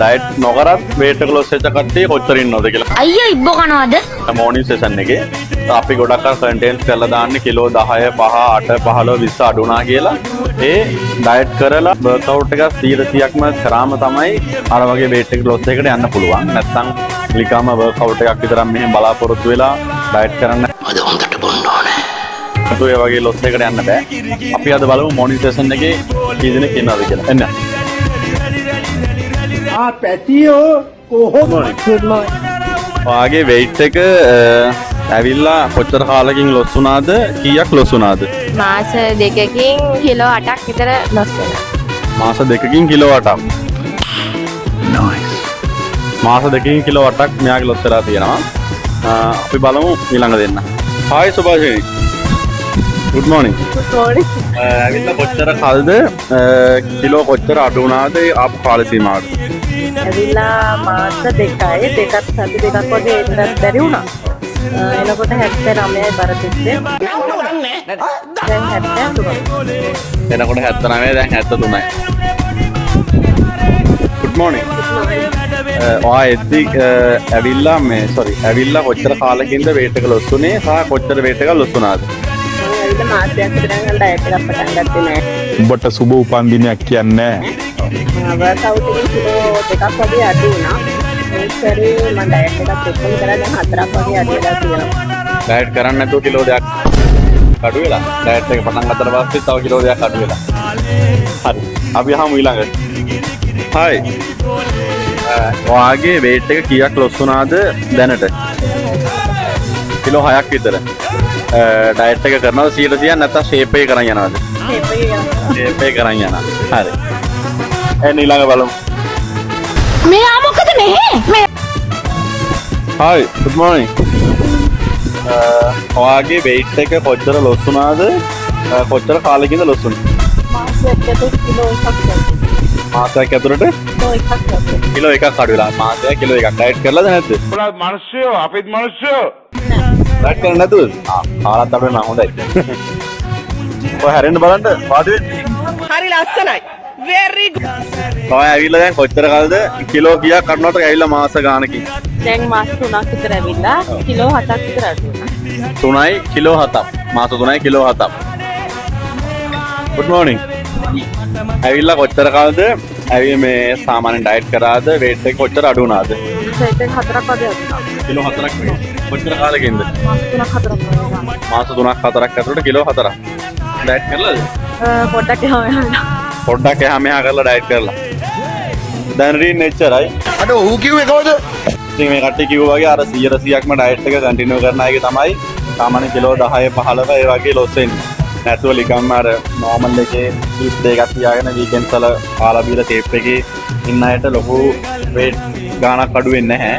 Diet නොකරත් weight එක loss වෙච්ච කට්ටිය කොච්චර ඉන්නවද කියලා. අයියෝ ඉබ්බ කනවද? morning session එකේ අපි ගොඩක් අය content කරලා දාන්නේ කිලෝ 10 5 8 15 20 අඩු වුණා කියලා. ඒ ඩයට් කරලා workout එක 100%ක්ම කරාම තමයි අර වගේ weight එක loss එකකට යන්න පුළුවන්. නැත්නම් නිකම්ම workout එකක් විතරක් මෙහෙම බලාපොරොත්තු වෙලා ඩයට් කරන්න අද හොඳට බොන්න ඕනේ. අද ඒ වගේ loss එකකට යන්න බෑ. අපි අද බලමු morning session එකේ කී දෙනෙක් ඉන්නවද කියලා. එන්න. පැටියෝ කොහොමද? good morning. ඔයාගේ weight එක ඇවිල්ලා කොච්චර කාලෙකින් loss වුණාද? කීයක් loss වුණාද? මාස දෙකකින් කිලෝ 8ක් විතර loss වෙනවා. මාස දෙකකින් කිලෝ 8ක්. nice. මාස දෙකකින් කිලෝ 8ක් මෙයාගේ loss වෙලා තියෙනවා. අපි බලමු ඊළඟ දෙන්න. hi සුභාෂිනී. good morning. good morning. ඇවිල්ලා කොච්චර කල්ද කිලෝ කොච්චර අඩු වුණාද ආපු කාල සීමාවට? ඇවිල්ලා මාස දෙකයි දෙකත් සති දෙකක් වගේ එන්නත් බැරි වුණා. එනකොට 79යි බර තිස්සේ. දැන් 73. එනකොට 79 දැන් 73යි. good morning. ඔයා එද්දි ඇවිල්ලා ඇවිල්ලා කොච්චර කාලෙකින්ද weight එක loss වුනේ සහ කොච්චර weight එක loss වුණාද? ඇවිල්ලා මාසයක් විතර යන ඩයට් එකක් පටන් ගත්තේ නෑ. උඹට සුබ උපන්දිනයක් කියන්නේ වර්කවුට් එකේ කිලෝ දෙකක් වගේ අඩු වුණා. ඒ සැරේ මම ඩයට් එකක් එක්කම කරලා දැන් 4ක් වගේ අඩු වෙලා තියෙනවා. ඩයට් කරන්නේ නැතුව කිලෝ දෙකක් අඩු වෙලා. ඩයට් එක පටන් ගත්තට පස්සේ තව කිලෝ දෙකක් අඩු වෙලා. හරි. අපි අහමු ඊළඟට. hi. ඔයාගේ weight එක කීයක් loss වුණාද දැනට? කිලෝ 6ක් විතර. ඩයට් එක කරනවද 100% නැත්නම් shape එක කරන් යනවද? shape එක කරන් යනවා. හරි. එන්න ඊළඟ බලමු. මෙයා මොකද මෙහෙ? hi. good morning. ඔයාගේ weight එක කොච්චර loss වුණාද? කොච්චර කාලෙකින්ද loss වුනේ? මාසයක් ඇතුළත කිලෝ 1ක් වගේ. මාසයක් ඇතුළත කිලෝ 1ක් අඩු වෙලා. මාසයක් කිලෝ 1ක් ඩයට් කරලාද නැද්ද? ඔයාලා මිනිස්සුયો අපිත් මිනිස්සුયો ඩයට් කරන්නේ නැතුව? කාලත් අඩු වෙනවා හොඳයි. ඔය හැරෙන්න බලන්න වාඩි වෙන්න. හරි ලස්සනයි. very good. ඔය ඇවිල්ලා දැන් කොච්චර කාලද කිලෝ කීයක් කඩනවද ඇවිල්ලා මාස ගානකින්? දැන් මාස 3ක් විතර ඇවිල්ලා කිලෝ 7ක් විතර අඩු වුණා. 3යි කිලෝ 7ක්. මාස 3යි කිලෝ 7ක්. good morning. ඇවිල්ලා කොච්චර කාලද ඇවි මේ සාමාන්‍යයෙන් ඩයට් කරාද weight එක කොච්චර අඩු වුණාද? සයිට් එක 4ක් වගේ අඩු වුණා. කිලෝ 4ක් වගේ. කොච්චර කාලෙකින්ද? මාස 3ක් 4ක් වගේ. මාස 3ක් 4ක් ඇතුළත කිලෝ 4ක්. ඩයට් කරලාද? පොඩ්ඩක් එහා මෙහා. පොඩ්ඩක් එහා මෙහා කරලා ඩයට් කරලා. දැන් රීන් එච්චරයි. අර ඌ කිව්වේ කවුද? ඉතින් මේ කට්ටිය කිව්වා වගේ අර 100%ක්ම ඩයට් එක කන්ටිනියු කරන අයගේ තමයි සාමාන්‍ය කිලෝ 10 15 ඒ වගේ loss වෙන්නේ. නැතුව නිකම්ම අර normal එකේ ෆිට් එකක් තියාගෙන weekends වල කාලා බීලා ටේප් එකේ ඉන්න අයට ලොකු weight ගාණක් අඩු වෙන්නේ නැහැ.